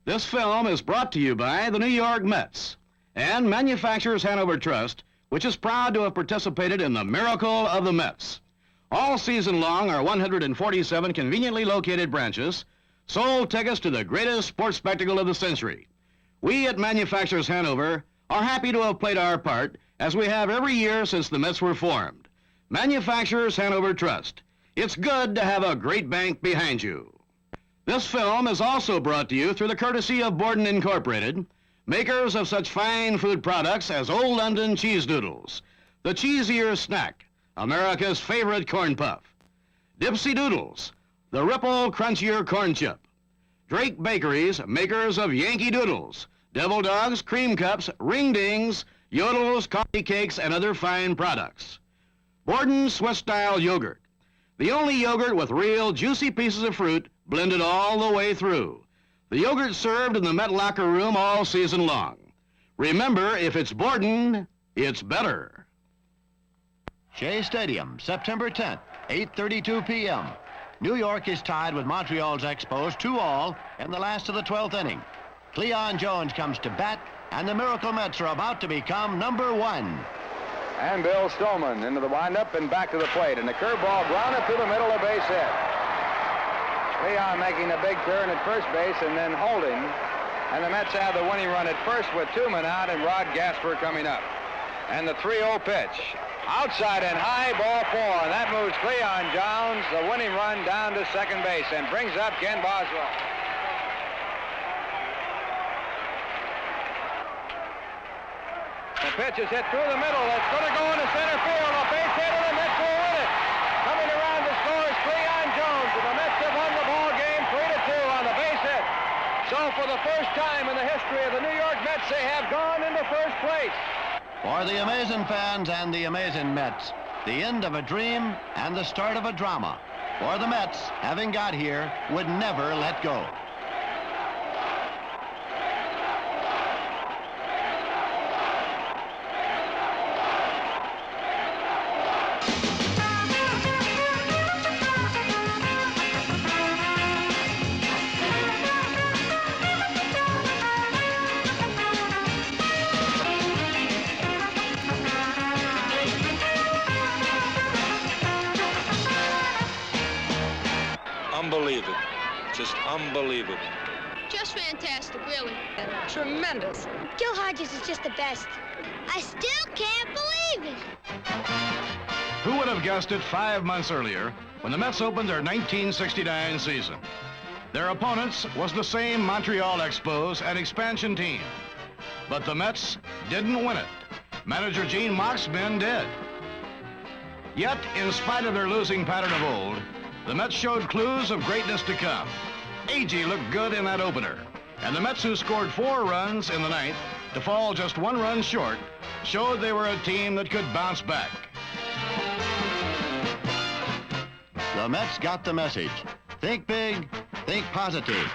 This film is brought to you by the New York Mets and Manufacturers Hanover Trust, which is proud to have participated in the miracle of the Mets. All season long, our 147 conveniently located branches sold tickets to the greatest sports spectacle of the century. We at Manufacturers Hanover are happy to have played our part, as we have every year since the Mets were formed. Manufacturers Hanover Trust. It's good to have a great bank behind you. This film is also brought to you through the courtesy of Borden Incorporated, makers of such fine food products as Old London Cheese Doodles, the cheesier snack, America's favorite corn puff, Dipsy Doodles, the Ripple crunchier corn chip, Drake Bakeries, makers of Yankee Doodles, Devil Dogs, Cream Cups, Ring Dings, Yodels, coffee cakes, and other fine products. Borden Swiss-style yogurt, the only yogurt with real juicy pieces of fruit blended all the way through. The yogurt served in the Met locker room all season long. Remember, if it's Borden, it's better. Shea Stadium, September 10th, 8:32 p.m. New York is tied with Montreal's Expos 2-all in the last of the 12th inning. Cleon Jones comes to bat, and the Miracle Mets are about to become number one. And Bill Stillman into the windup and back to the plate. And the curveball grounded through the middle of base hit. Leon making a big turn at first base and then holding. And the Mets have the winning run at first with 2 men out and Rod Gasper coming up. And the 3-0 pitch. Outside and high, ball 4. And that moves Cleon Jones, the winning run, down to second base and brings up Ken Boswell. The pitch is hit through the middle. It's going to go into center field. A base hit and the Mets will win it. Coming around to score is Cleon Jones. And the Mets have won the ball game 3-2 on the base hit. So for the first time in the history of the New York Mets, they have gone into first place. For the amazing fans and the amazing Mets, the end of a dream and the start of a drama. For the Mets, having got here, would never let go. Unbelievable. Just unbelievable. Just fantastic, really. Tremendous. Gil Hodges is just the best. I still can't believe it. Who would have guessed it 5 months earlier when the Mets opened their 1969 season? Their opponents was the same Montreal Expos, an expansion team. But the Mets didn't win it. Manager Gene Mauch's men did. Yet, in spite of their losing pattern of old, the Mets showed clues of greatness to come. Agee looked good in that opener. And the Mets, who scored 4 runs in the ninth to fall just 1 run short, showed they were a team that could bounce back. The Mets got the message. Think big, think positive.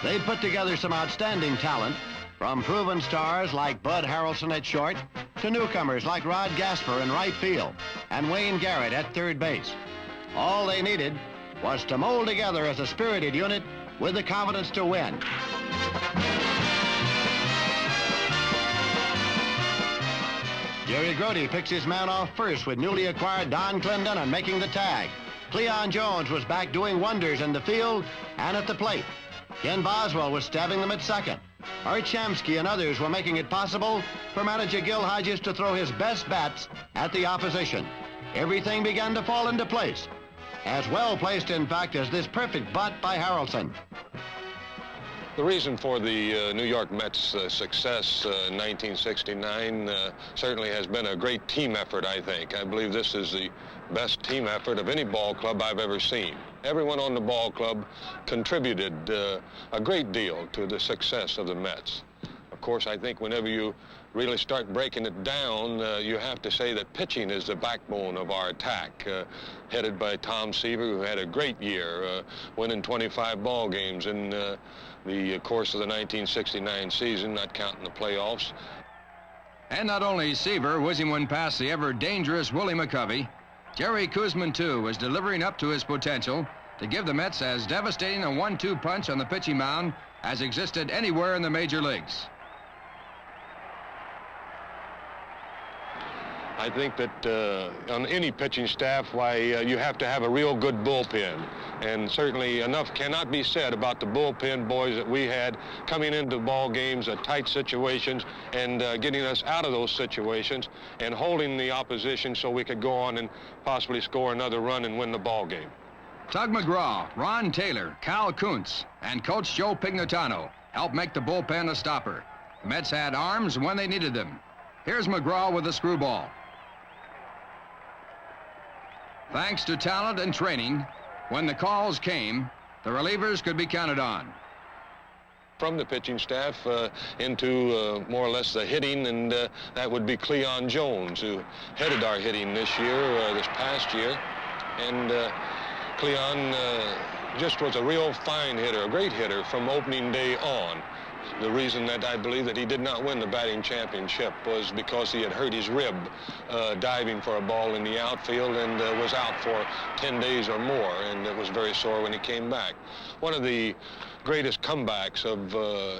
They put together some outstanding talent, from proven stars like Bud Harrelson at short to newcomers like Rod Gasper in right field and Wayne Garrett at third base. All they needed was to mold together as a spirited unit with the confidence to win. Jerry Grote picks his man off first with newly acquired Don Clendenon making the tag. Cleon Jones was back doing wonders in the field and at the plate. Ken Boswell was stabbing them at second. Art Shamsky and others were making it possible for manager Gil Hodges to throw his best bats at the opposition. Everything began to fall into place. As well placed, in fact, as this perfect butt by Harrelson. The reason for the New York Mets' success in 1969 certainly has been a great team effort, I think. I believe this is the best team effort of any ball club I've ever seen. Everyone on the ball club contributed a great deal to the success of the Mets. Of course, I think whenever you really start breaking it down, you have to say that pitching is the backbone of our attack, headed by Tom Seaver, who had a great year, winning 25 ball games in the course of the 1969 season, not counting the playoffs. And not only Seaver whizzing one past the ever-dangerous Willie McCovey, Jerry Koosman, too, was delivering up to his potential to give the Mets as devastating a 1-2 punch on the pitching mound has existed anywhere in the major leagues. I think that on any pitching staff, you have to have a real good bullpen. And certainly enough cannot be said about the bullpen boys that we had coming into ball games, tight situations, and getting us out of those situations and holding the opposition so we could go on and possibly score another run and win the ball game. Tug McGraw, Ron Taylor, Cal Kuntz, and Coach Joe Pignatano helped make the bullpen a stopper. The Mets had arms when they needed them. Here's McGraw with the screwball. Thanks to talent and training, when the calls came, the relievers could be counted on. From the pitching staff into more or less the hitting, and that would be Cleon Jones, who headed our hitting this past year. And Cleon just was a real fine hitter, a great hitter from opening day on. The reason that I believe that he did not win the batting championship was because he had hurt his rib diving for a ball in the outfield and was out for 10 days or more, and it was very sore when he came back. One of the greatest comebacks of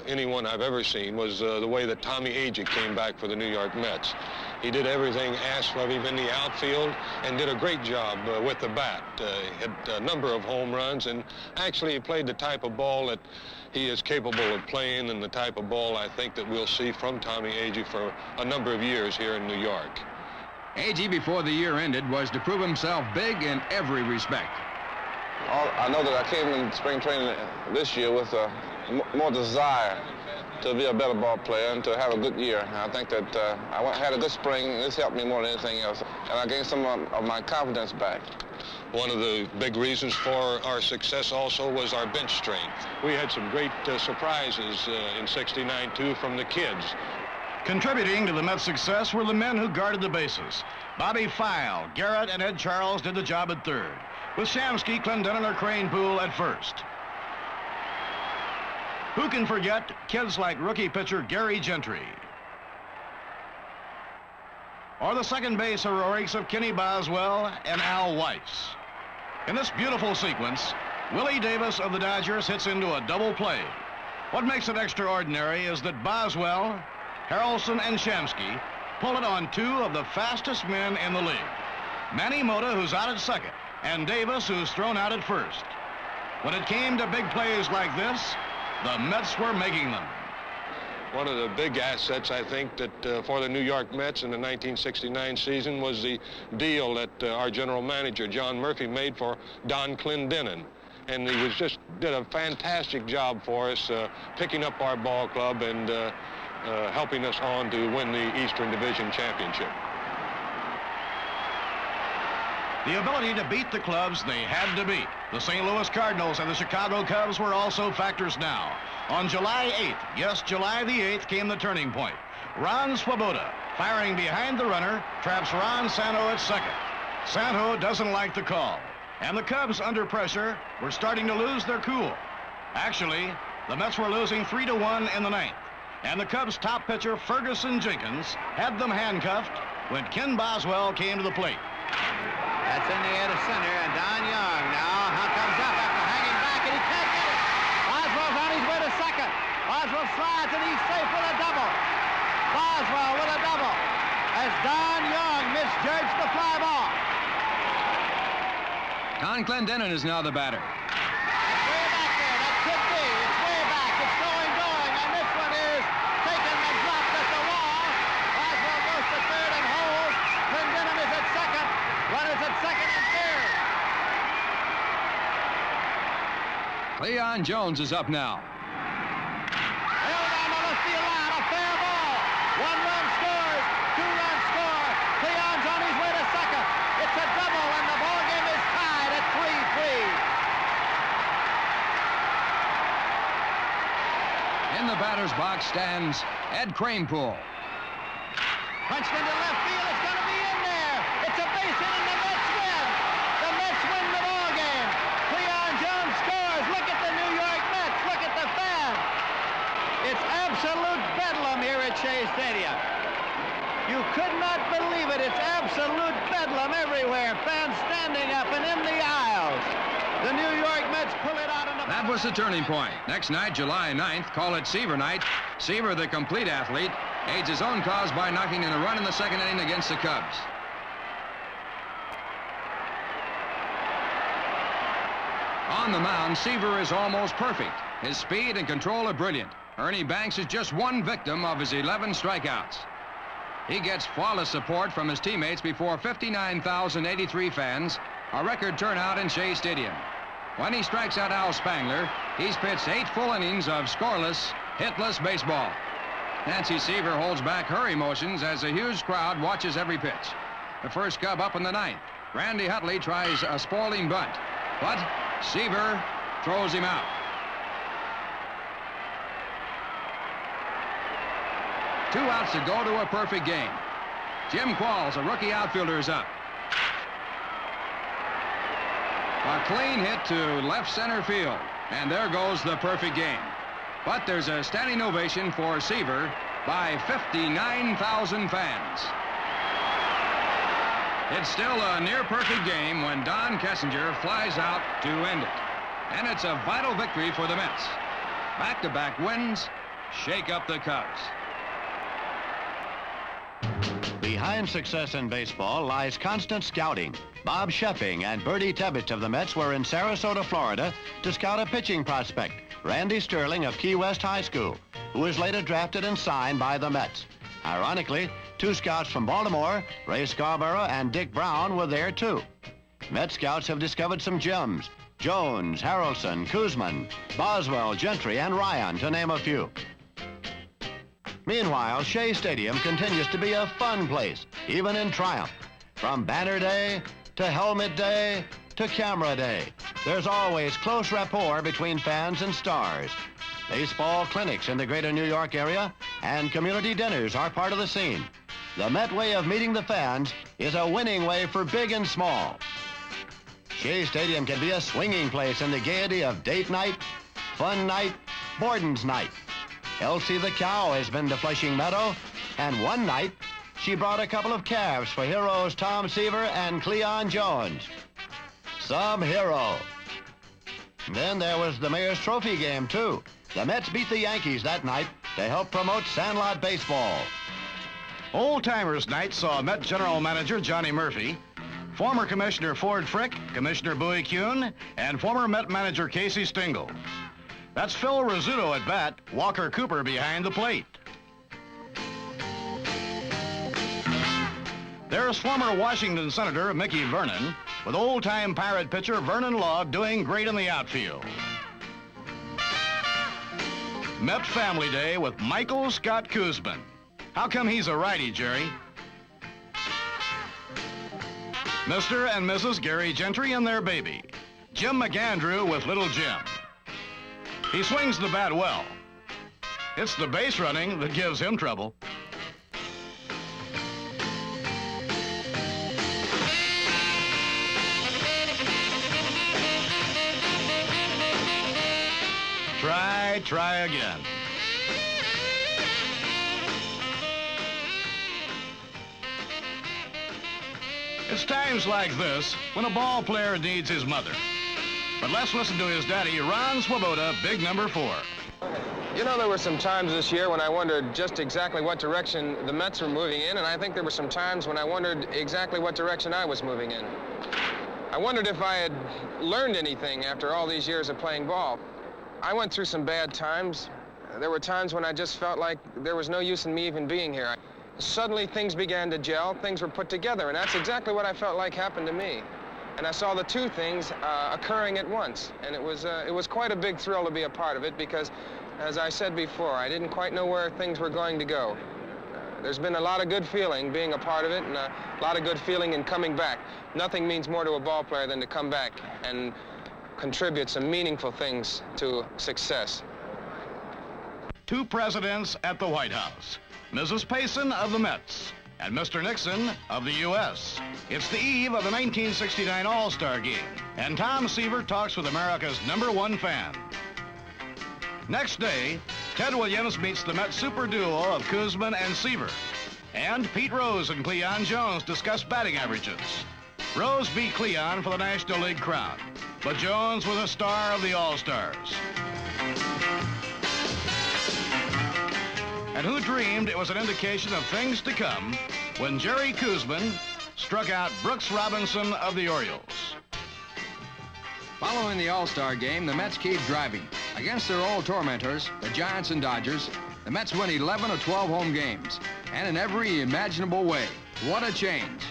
anyone I've ever seen was the way that Tommy Agee came back for the New York Mets. He did everything asked of him in the outfield and did a great job with the bat. Hit a number of home runs, and actually he played the type of ball that he is capable of playing, and the type of ball I think that we'll see from Tommy Agee for a number of years here in New York. Agee, before the year ended, was to prove himself big in every respect. I know that I came in spring training this year with more desire to be a better ball player and to have a good year. And I think that I had a good spring. This helped me more than anything else. And I gained some of my confidence back. One of the big reasons for our success also was our bench strength. We had some great surprises in '69, too, from the kids. Contributing to the Mets' success were the men who guarded the bases. Bobby File, Garrett, and Ed Charles did the job at third, with Shamsky, Clendenin, or Kranepool at first. Who can forget kids like rookie pitcher Gary Gentry? Or the second base heroics of Kenny Boswell and Al Weiss. In this beautiful sequence, Willie Davis of the Dodgers hits into a double play. What makes it extraordinary is that Boswell, Harrelson, and Shamsky pull it on two of the fastest men in the league. Manny Mota, who's out at second, and Davis, who's thrown out at first. When it came to big plays like this, the Mets were making them. One of the big assets, I think, that for the New York Mets in the 1969 season was the deal that our general manager, John Murphy, made for Don Clendenin. And he did a fantastic job for us, picking up our ball club and helping us on to win the Eastern Division Championship. The ability to beat the clubs they had to beat. The St. Louis Cardinals and the Chicago Cubs were also factors now. On July 8th, yes, July the 8th, came the turning point. Ron Swoboda, firing behind the runner, traps Ron Santo at second. Santo doesn't like the call, and the Cubs, under pressure, were starting to lose their cool. Actually, the Mets were losing 3-1 in the ninth, and the Cubs' top pitcher, Ferguson Jenkins, had them handcuffed when Ken Boswell came to the plate. That's in the air to center, and Don Young now comes up after hanging back, and he can't get it. Boswell's on his way to second. Boswell slides, and he's safe with a double. Boswell with a double as Don Young misjudged the fly ball. Don Clendenin is now the batter. It's way back there. That could be. It's way back. It's going, and this one is taken and dropped at the wall. Boswell goes to third and holds. Clendenin is at second. Runners at second and third. Cleon Jones is up now. Held down the left field line. A fair ball. One run scores. Two runs score. Cleon's on his way to second. It's a double, and the ball game is tied at 3-3. In the batter's box stands Ed Kranepool. Punched into left field. It's going to be in there. It's a base hit, and the Mets win. The Mets win the ball game. Cleon Jones scores. Look at the New York Mets. Look at the fans. It's absolute bedlam here at Shea Stadium. You could not believe it. It's absolute bedlam everywhere. Fans standing up and in the aisles. The New York Mets pull it out. That was the turning point. Next night, July 9th, call it Seaver night. Seaver, the complete athlete, aids his own cause by knocking in a run in the second inning against the Cubs. On the mound, Seaver is almost perfect. His speed and control are brilliant. Ernie Banks is just one victim of his 11 strikeouts. He gets flawless support from his teammates before 59,083 fans, a record turnout in Shea Stadium. When he strikes out Al Spangler, he's pitched 8 full innings of scoreless, hitless baseball. Nancy Seaver holds back her emotions as a huge crowd watches every pitch. The first Cub up in the 9th. Randy Hutley tries a spoiling bunt, but Seaver throws him out. 2 outs to go to a perfect game. Jim Qualls, a rookie outfielder, is up. A clean hit to left center field, and there goes the perfect game. But there's a standing ovation for Seaver by 59,000 fans. It's still a near-perfect game when Don Kessinger flies out to end it. And it's a vital victory for the Mets. Back-to-back wins shake up the Cubs. Behind success in baseball lies constant scouting. Bob Sheffing and Bertie Tebbitts of the Mets were in Sarasota, Florida to scout a pitching prospect, Randy Sterling of Key West High School, who was later drafted and signed by the Mets. Ironically, 2 scouts from Baltimore, Ray Scarborough and Dick Brown, were there too. Met scouts have discovered some gems: Jones, Harrelson, Koosman, Boswell, Gentry, and Ryan, to name a few. Meanwhile, Shea Stadium continues to be a fun place, even in triumph. From Banner Day to Helmet Day to Camera Day, there's always close rapport between fans and stars. Baseball clinics in the greater New York area and community dinners are part of the scene. The Met way of meeting the fans is a winning way for big and small. Shea Stadium can be a swinging place in the gaiety of date night, fun night, Borden's night. Elsie the cow has been to Flushing Meadow, and one night she brought a couple of calves for heroes Tom Seaver and Cleon Jones. Some hero. Then there was the Mayor's Trophy game, too. The Mets beat the Yankees that night to help promote Sandlot baseball. Old Timers Night saw Met General Manager Johnny Murphy, former Commissioner Ford Frick, Commissioner Bowie Kuhn, and former Met manager Casey Stengel. That's Phil Rizzuto at bat, Walker Cooper behind the plate. There's former Washington Senator Mickey Vernon, with old-time Pirate pitcher Vernon Law doing great in the outfield. Met Family Day with Michael Scott Koosman. How come he's a righty, Jerry? Mr. and Mrs. Gary Gentry and their baby, Jim McAndrew with little Jim. He swings the bat well. It's the base running that gives him trouble. Try again. It's times like this when a ball player needs his mother. But let's listen to his daddy, Ron Swoboda, big number 4. You know, there were some times this year when I wondered just exactly what direction the Mets were moving in, and I think there were some times when I wondered exactly what direction I was moving in. I wondered if I had learned anything after all these years of playing ball. I went through some bad times. There were times when I just felt like there was no use in me even being here. Suddenly things began to gel, things were put together, and that's exactly what I felt like happened to me. And I saw the 2 things occurring at once, and it was quite a big thrill to be a part of it because, as I said before, I didn't quite know where things were going to go. There's been a lot of good feeling being a part of it, and a lot of good feeling in coming back. Nothing means more to a ball player than to come back and contribute some meaningful things to success. 2 presidents at the White House, Mrs. Payson of the Mets and Mr. Nixon of the U.S. It's the eve of the 1969 All-Star Game, and Tom Seaver talks with America's #1 fan. Next day, Ted Williams meets the Mets super duo of Koosman and Seaver, and Pete Rose and Cleon Jones discuss batting averages. Rose beat Cleon for the National League crown. But Jones was a star of the All-Stars. And who dreamed it was an indication of things to come when Jerry Koosman struck out Brooks Robinson of the Orioles. Following the All-Star game, the Mets keep driving. Against their old tormentors, the Giants and Dodgers, the Mets win 11 of 12 home games, and in every imaginable way. What a change.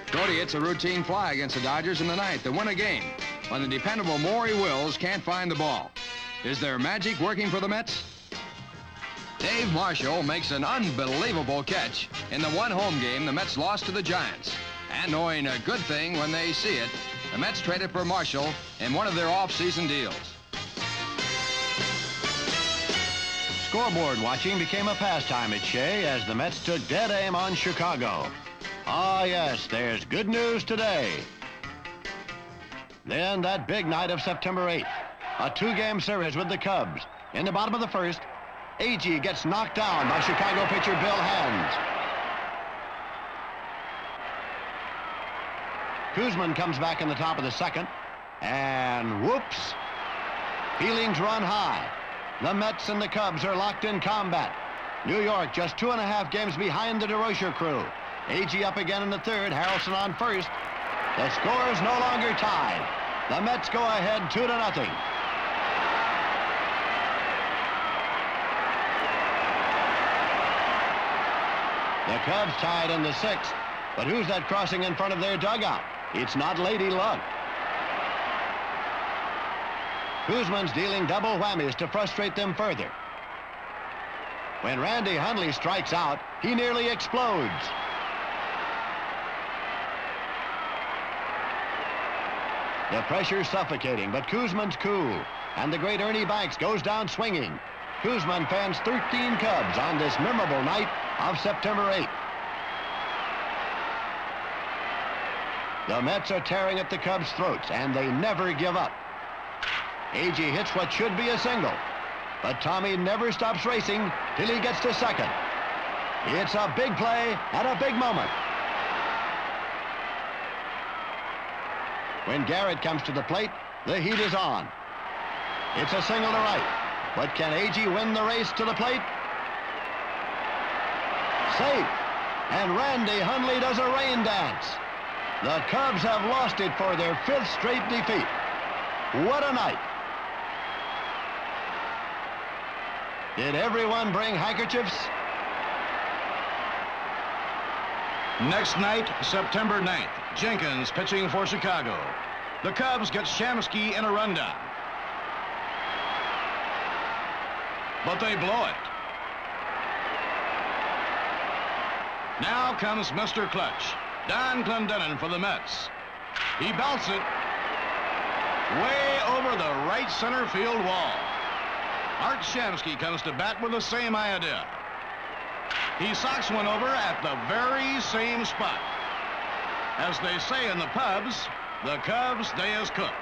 Cody hits a routine fly against the Dodgers in the ninth to win a game, when the dependable Maury Wills can't find the ball. Is there magic working for the Mets? Dave Marshall makes an unbelievable catch in the one home game the Mets lost to the Giants. And knowing a good thing when they see it, the Mets traded for Marshall in one of their off-season deals. Scoreboard watching became a pastime at Shea as the Mets took dead aim on Chicago. Ah, yes, there's good news today. Then that big night of September 8th, a two-game series with the Cubs. In the bottom of the first, Agee gets knocked down by Chicago pitcher Bill Hands. Koosman comes back in the top of the second, and whoops, feelings run high. The Mets and the Cubs are locked in combat. New York just 2.5 games behind the DeRocher crew. Agee up again in the third, Harrelson on first. The score is no longer tied. The Mets go ahead 2-0. The Cubs tied in the sixth, but who's that crossing in front of their dugout? It's not Lady Luck. Koosman's dealing double whammies to frustrate them further. When Randy Hundley strikes out, he nearly explodes. The pressure's suffocating, but Koosman's cool, and the great Ernie Banks goes down swinging. Koosman fans 13 Cubs on this memorable night of September 8th. The Mets are tearing at the Cubs' throats, and they never give up. Agee hits what should be a single, but Tommy never stops racing till he gets to second. It's a big play at a big moment. When Garrett comes to the plate, the heat is on. It's a single to right. But can Agee win the race to the plate? Safe. And Randy Hundley does a rain dance. The Cubs have lost it for their 5th straight defeat. What a night. Did everyone bring handkerchiefs? Next night, September 9th, Jenkins pitching for Chicago. The Cubs get Shamsky in a rundown. But they blow it. Now comes Mr. Clutch, Don Clendenon for the Mets. He belts it way over the right center field wall. Art Shamsky comes to bat with the same idea. He socks one over at the very same spot. As they say in the pubs, the Cubs' day is cooked.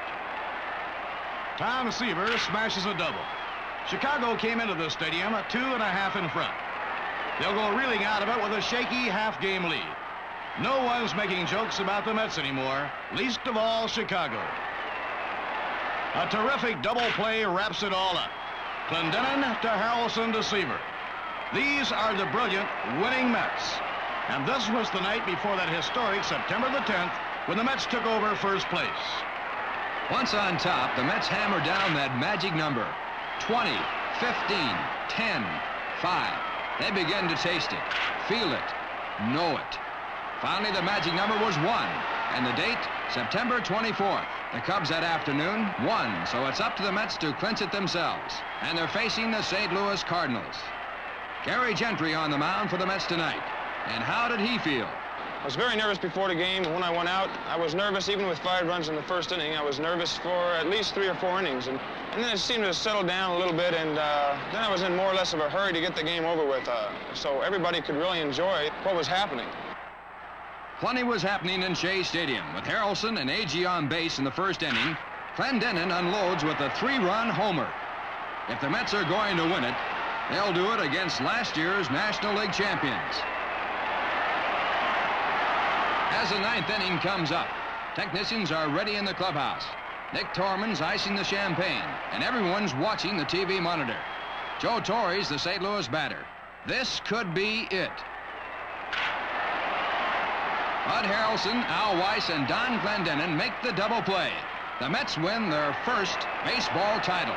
Tom Seaver smashes a double. Chicago came into the stadium 2.5 in front. They'll go reeling out of it with a shaky half-game lead. No one's making jokes about the Mets anymore, least of all Chicago. A terrific double play wraps it all up. Clendenon to Harrelson to Seaver. These are the brilliant winning Mets. And this was the night before that historic September the 10th when the Mets took over first place. Once on top, the Mets hammered down that magic number. 20, 15, 10, 5. They began to taste it, feel it, know it. Finally, the magic number was 1, and the date, September 24th. The Cubs that afternoon won, so it's up to the Mets to clinch it themselves. And they're facing the St. Louis Cardinals. Gary Gentry on the mound for the Mets tonight. And how did he feel? I was very nervous before the game, and when I went out, I was nervous even with 5 runs in the first inning. I was nervous for at least 3 or 4 innings, and then it seemed to settle down a little bit, and then I was in more or less of a hurry to get the game over with, so everybody could really enjoy what was happening. Plenty was happening in Shea Stadium. With Harrelson and Agee on base in the first inning, Clendenon unloads with a 3-run homer. If the Mets are going to win it, they'll do it against last year's National League champions. As the 9th inning comes up, technicians are ready in the clubhouse. Dick Torman's icing the champagne, and everyone's watching the TV monitor. Joe Torre's the St. Louis batter. This could be it. Bud Harrelson, Al Weiss, and Don Clendenin make the double play. The Mets win their first baseball title.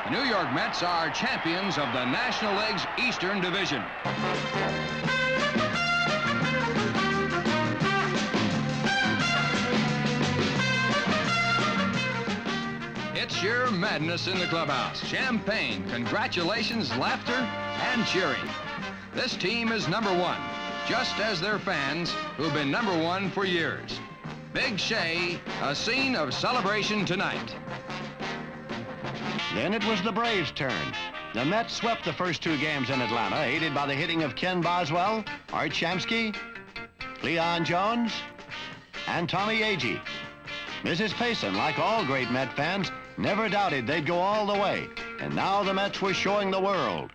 The New York Mets are champions of the National League's Eastern Division. It's sheer madness in the clubhouse. Champagne, congratulations, laughter, and cheering. This team is #1, just as their fans who've been #1 for years. Big Shea, a scene of celebration tonight. Then it was the Braves' turn. The Mets swept the first 2 games in Atlanta, aided by the hitting of Ken Boswell, Art Shamsky, Cleon Jones, and Tommy Agee. Mrs. Payson, like all great Met fans, never doubted they'd go all the way, and now the Mets were showing the world.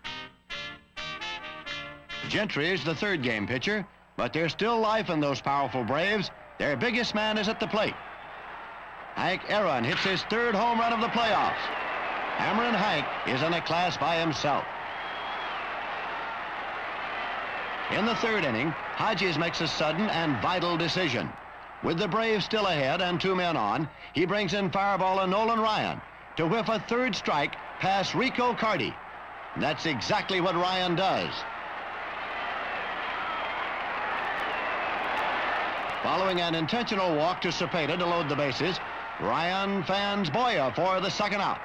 Gentry is the 3rd game pitcher, but there's still life in those powerful Braves. Their biggest man is at the plate. Hank Aaron hits his 3rd home run of the playoffs. Hammerin' Hank is in a class by himself. In the 3rd inning, Hodges makes a sudden and vital decision. With the Braves still ahead and 2 men on, he brings in fireballer Nolan Ryan to whiff a 3rd strike past Rico Carty. And that's exactly what Ryan does. Following an intentional walk to Cepeda to load the bases, Ryan fans Boya for the 2nd out.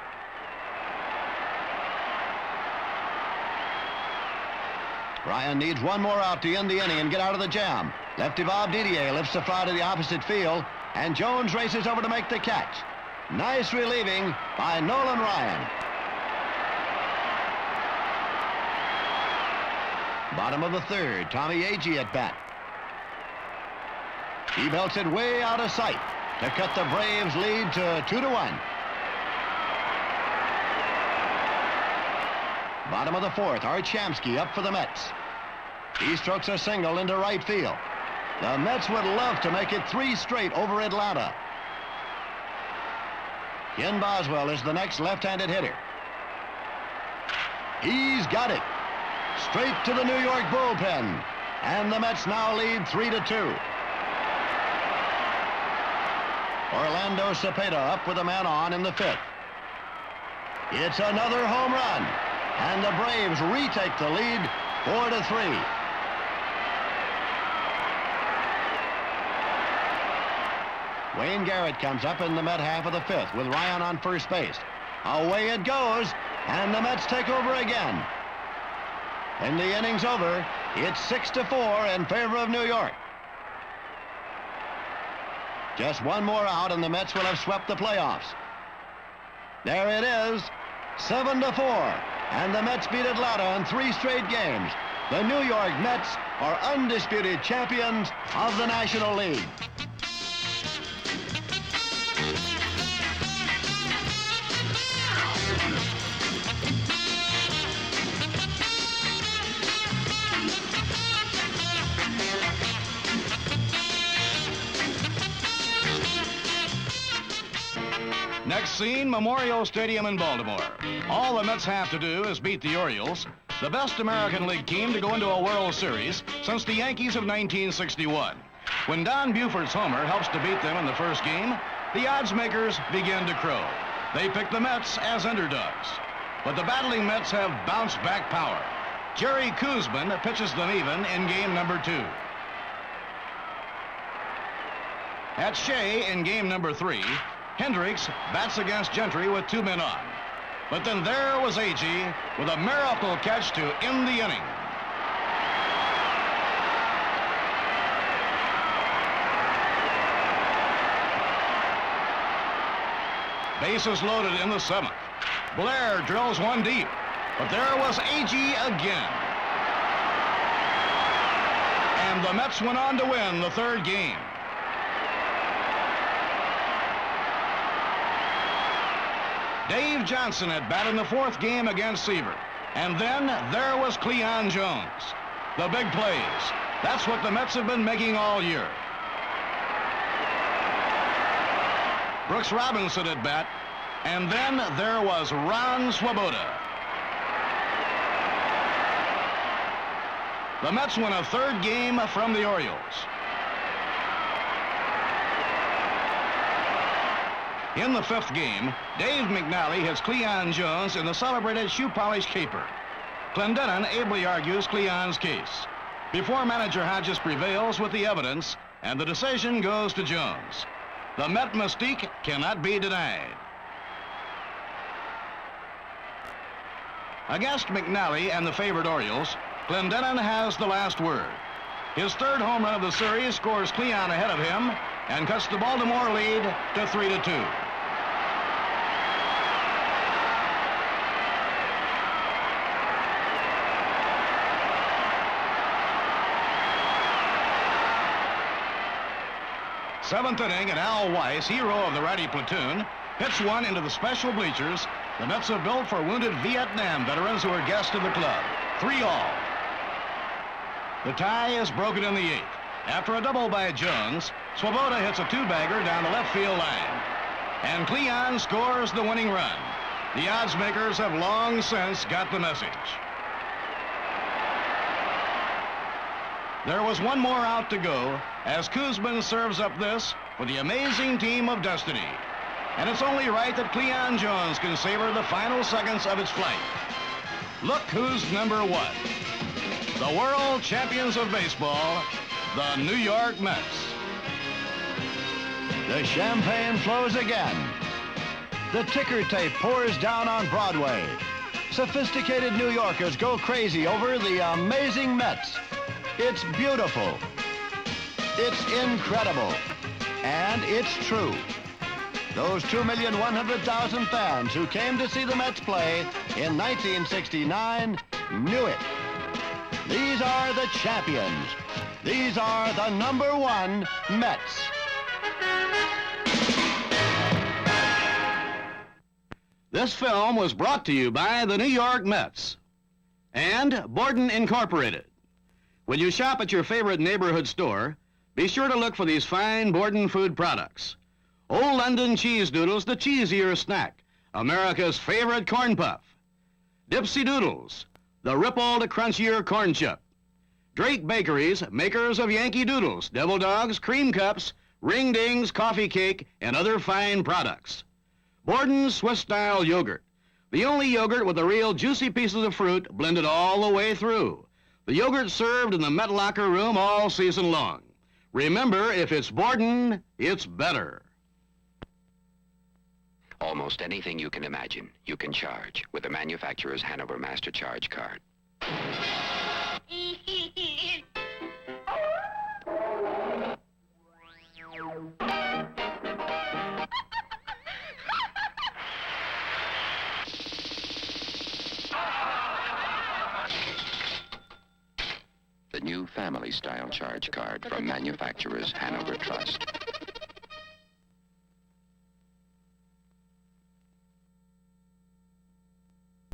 Ryan needs 1 more out to end the inning and get out of the jam. Lefty Bob Didier lifts the fly to the opposite field, and Jones races over to make the catch. Nice relieving by Nolan Ryan. Bottom of the 3rd, Tommy Agee at bat. He belts it way out of sight to cut the Braves' lead to 2-1. Bottom of the 4th, Art Shamsky up for the Mets. He strokes a single into right field. The Mets would love to make it 3 straight over Atlanta. Ken Boswell is the next left-handed hitter. He's got it. Straight to the New York bullpen. And the Mets now lead 3-2. Orlando Cepeda up with a man on in the 5th. It's another home run. And the Braves retake the lead 4-3. Wayne Garrett comes up in the Met half of the 5th with Ryan on first base. Away it goes, and the Mets take over again. And the inning's over. It's 6-4 in favor of New York. Just 1 more out, and the Mets will have swept the playoffs. There it is, 7-4. And the Mets beat Atlanta in 3 straight games. The New York Mets are undisputed champions of the National League. Next scene, Memorial Stadium in Baltimore. All the Mets have to do is beat the Orioles, the best American League team to go into a World Series since the Yankees of 1961. When Don Buford's homer helps to beat them in the first game, the odds makers begin to crow. They pick the Mets as underdogs. But the battling Mets have bounced back power. Jerry Koosman pitches them even in game number 2. At Shea in game number 3, Hendricks bats against Gentry with 2 men on. But then there was Agee with a miracle catch to end the inning. Bases loaded in the 7th. Blair drills one deep, but there was Agee again. And the Mets went on to win the 3rd game. Dave Johnson at bat in the 4th game against Seaver. And then there was Cleon Jones. The big plays. That's what the Mets have been making all year. Brooks Robinson at bat, and then there was Ron Swoboda. The Mets win a third game from the Orioles. In the fifth game, Dave McNally hits Cleon Jones in the celebrated shoe polish caper. Clendenon ably argues Cleon's case before manager Hodges prevails with the evidence, and the decision goes to Jones. The Met mystique cannot be denied. Against McNally and the favored Orioles, Clendenon has the last word. His third home run of the series scores Cleon ahead of him and cuts the Baltimore lead to 3-2. Seventh inning, and Al Weiss, hero of the righty platoon, hits one into the special bleachers the Mets have built for wounded Vietnam veterans who are guests of the club. 3-all. The tie is broken in the eighth. After a double by Jones, Swoboda hits a two-bagger down the left field line. And Cleon scores the winning run. The odds makers have long since got the message. There was one more out to go as Koosman serves up this for the amazing team of destiny. And it's only right that Cleon Jones can savor the final seconds of its flight. Look who's number one. The world champions of baseball, the New York Mets. The champagne flows again. The ticker tape pours down on Broadway. Sophisticated New Yorkers go crazy over the amazing Mets. It's beautiful. It's incredible. And it's true. Those 2,100,000 fans who came to see the Mets play in 1969 knew it. These are the champions. These are the #1 Mets. This film was brought to you by the New York Mets and Borden Incorporated. When you shop at your favorite neighborhood store, be sure to look for these fine Borden food products. Old London Cheese Doodles, the cheesier snack, America's favorite corn puff. Dipsy Doodles, the rippled, crunchier corn chip. Drake Bakeries, makers of Yankee Doodles, Devil Dogs, cream cups, ring dings, coffee cake, and other fine products. Borden Swiss-style yogurt, the only yogurt with the real juicy pieces of fruit blended all the way through. The yogurt served in the Met locker room all season long. Remember, if it's Borden, it's better. Almost anything you can imagine, you can charge with the manufacturer's Hanover Master Charge card. The new family-style charge card from manufacturer's Hanover Trust.